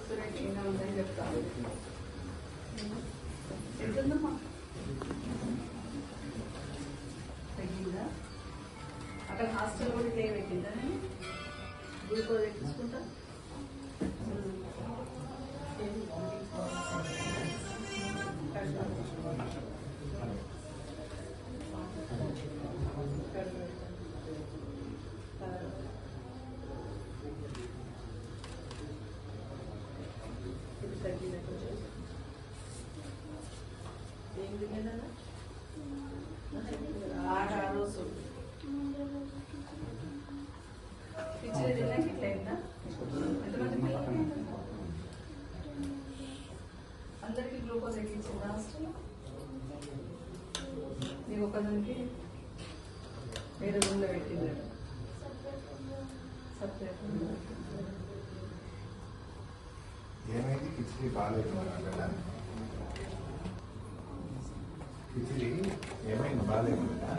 ఎక్స్రేటింగ్గా ఉందని చెప్తాను. ఎంతుందమ్మా? తగ్గిందా? అక్కడ హాస్టల్ కూడా ఇట్లా పెట్టిందా? నేను గ్లూకోజ్ ఎక్కించుకుంటా. అందరికి గ్లూకోజ్ ఎక్కించిందా హాస్టల్? నీకు ఒకదానికి వేరే రూమ్లో పెట్టింది సపరేట్. ఏమైంది? కిచిడి బాగాలేదు కదా? కిచిడి ఏమైంది? బాగాలేదు కదా?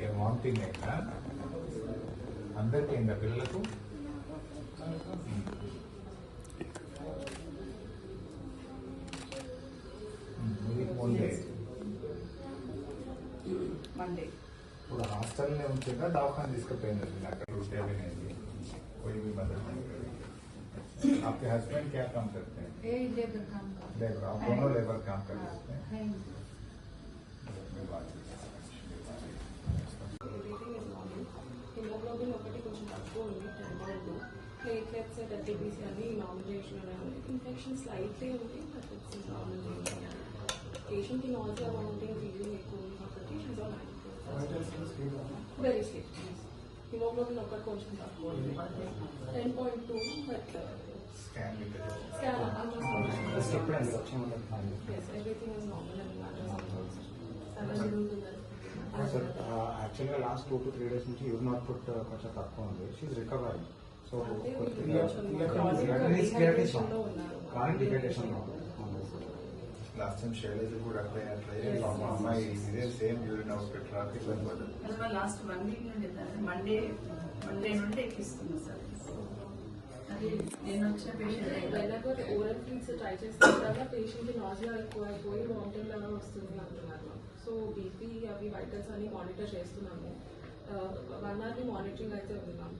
ఏం వామిటింగ్ అయిందా? అందరికీ అయిందా? పిల్లలకు మండే ఇప్పుడు హాస్టల్నే ఉంటుందా? दवाखाना తీసుకుపోయింది అక్కడ रुटे कोई भी मदद नहीं करेगी. आपके हस्बैंड क्या काम करते हैं? लेबर काम करते हैं. लेबर. आप दोनों लेबर काम करते हैं? హిమోగ్లోబిన్ ఒకటి కొంచెం తక్కువ ఉంది, 10.2. ప్లేట్లెట్స్ డబ్ల్యూబీసీ అన్ని నార్మలైజేషన్ ఇన్ఫెక్షన్ స్లైట్లీ ఉంది, నార్మలైజేషన్. పేషెంట్కి నాజియా వామిటింగ్ ఫీలింగ్ ఎక్కువ ఉంది కాబట్టి వెరీ స్లీప్. హిమోగ్లోబిన్ ఒకటి కొంచెం తక్కువ ఉంది, 10.2. But scan everything is normal and sir యాక్చువల్గా లాస్ట్ 2 to 3 days నుంచి యూరిన్ అవుట్పుట్ కొంచెం తక్కువ ఉంది. She recovering. సో క్రానిక్ డిహైడ్రేషన్లో లాస్ట్ టైం శైలజ కూడా అట్లే మా అమ్మాయి ఇదే సేమ్ యూరిన్ అవుట్పుట్ రాక ఇబ్బంది పడ్డది. లాస్ట్ 1 week నుండి మండే నుండి ఎక్కిస్తుంది సార్. అది నేను వచ్చిన పేషెంట్ ఓరల్ ఫీడ్స్ ట్రై చేస్తున్నా పేషెంట్కి నాజియా ఎక్కువ అయిపోయి వామిటింగ్ లాగా వస్తుంది అంటున్నారు. సో బీపీ అవి వైటల్స్ అన్ని మానిటర్ చేస్తున్నాము. 1 hour మానిటరింగ్ అయితే ఉన్నాం.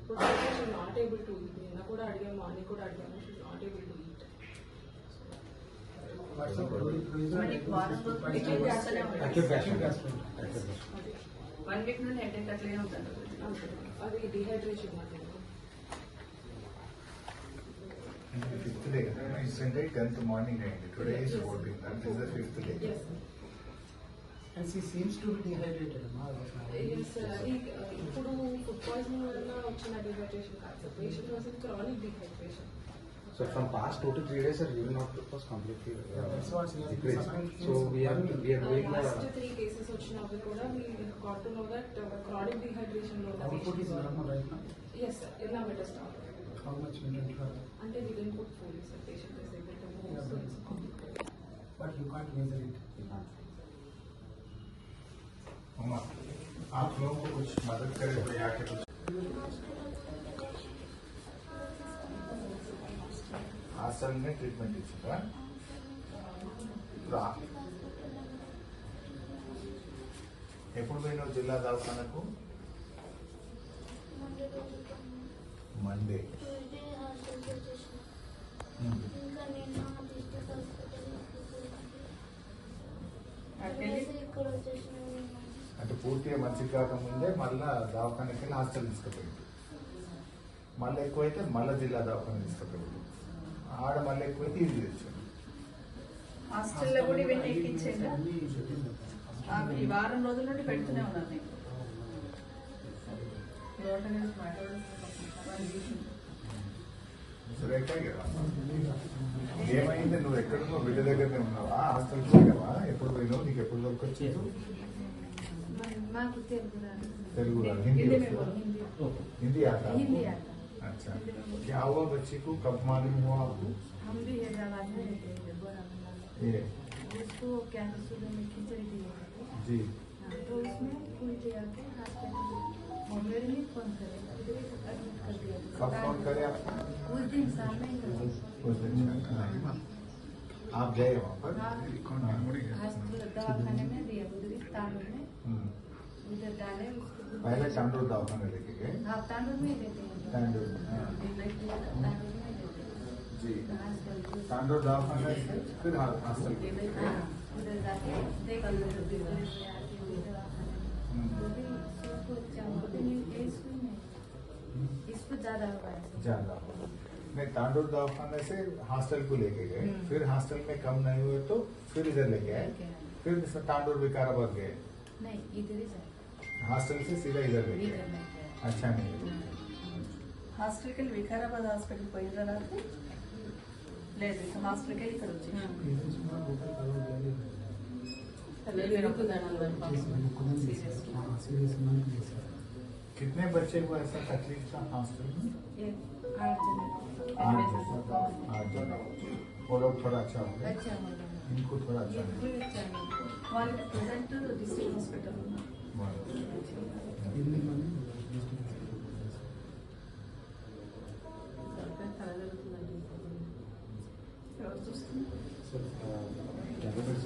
ఇప్పుడు she not able to eat. నిన్న కూడా అడిగాము, మార్నింగ్ కూడా అడిగాము, she not able to eat. 1 week నుండి హెడేక్ అట్లనే ఉంటుంది. అది డిహైడ్రేషన్ మాట. Fifth day incident 10th morning అయింది. Today is 14th. That is the 5th day. And she seems to be dehydrated. ఇప్పుడు ఫుడ్ పాయిజనింగ్ వల్ల వచ్చిన డిహైడ్రేషన్ కాదు sir, patient was in chronic dehydration. So from past 2 to 3 days urine output was completely decrease. So we are doing last 3 cases వచ్చినప్పుడు కూడా we got to know that chronic dehydration లో ఉన్న Output is normal right now. yes sir, illa better stop. How much we can try? అంటే we didn't put food, sir. Patient is able to move, so it's complicated. But you can't measure it. अम्मा आप लोगों को कुछ मदद करे तो आके कुछ హాస్టల్ ట్రీట్మెంట్ ఇచ్చిందా? ఎప్పుడు పోయినావు జిల్లా దవాఖానకు? మండే. అంటే పూర్తిగా మంచిగా కాకముందే మళ్ళా దవాఖానకి వెళ్ళి హాస్టల్ తీసుకుపోయింది. మళ్ళీ ఎక్కువైతే మళ్ళీ జిల్లా దవాఖాన తీసుకుపోయింది. ఆడ మళ్ళీ ఎక్కువైతే ఇది తెచ్చాడు. హాస్టల్లో కూడా ఇవన్నీ ఎక్కించేదా? ఈ వారం రోజుల నుండి పెడుతూనే ఉన్నాను నీకు. ఏమైంది? నువ్వు ఎక్కడున్నావు? బిడ్డ దగ్గరనే ఉన్నావా? హాస్టల్కి పోయినావా? ఎప్పుడు పోయినావు? నీకు ఎప్పుడు దొరకొచ్చావు? తెలుగు हिंदी आता है? अच्छा, क्या हुआ बच्ची को? कब मालूम हुआ आपको? हम भी हैदराबाद में रहते हैं, बोरा ये उसको क्या सुबह में खिचड़ी दी जी। तो उसमें उल्टे आके हॉस्पिटल फोन करे, एडमिट कर दिया। कब फोन करे आपको? उस दिन सामने ही हुआ। उस दिन आप गए वहाँ पर? हाँ, हॉस्पिटल दवाखाने में दिया उधर तांडूर में हम्म। उधर डाले उसको। पहले तांडूर दवाखाने लेके गए। हाँ तांडूर में ही देते हैं। तांडूर, हाँ। तांडूर में ही देते हैं। जी। हॉस्पिटल तांडूर दवाखाने से फिर हॉस्टल गए। हाँ, उधर जाके देख लो दवाखाने में तो भी सबको इसको नहीं इसको ज्यादा हुआ है। ज्यादा नहीं, तांडूर दवाखाने से हॉस्टल को लेके गए, फिर हॉस्टल में कम नहीं हुए तो फिर इधर लेके आए, फिर इसमें तांडूर विकाराबाद गए, नहीं इधर ही जाए हॉस्टल से सीधा इधर लेके इधर आए। नहीं गए। अच्छा नहीं హాస్టల్కి వెళ్ళి వికారాబాద్ హాస్పిటల్కి పోయిన రాత్రి లేదు ఇక హాస్టల్కి వెళ్ళి ఇక్కడ వచ్చి कितने बच्चे को ऐसा तकलीफ था हॉस्टल में? ये 8 जन 8 जन। वो लोग थोड़ा अच्छा हो गए, अच्छा हो गया इनको थोड़ा अच्छा ये नहीं कोई अच्छा नहीं వాళ్ళకి ప్రజెంట్ డిస్ట్రిక్ట్ హాస్పిటల్ ఎవరు చూస్తున్నారు? Sir, cabinet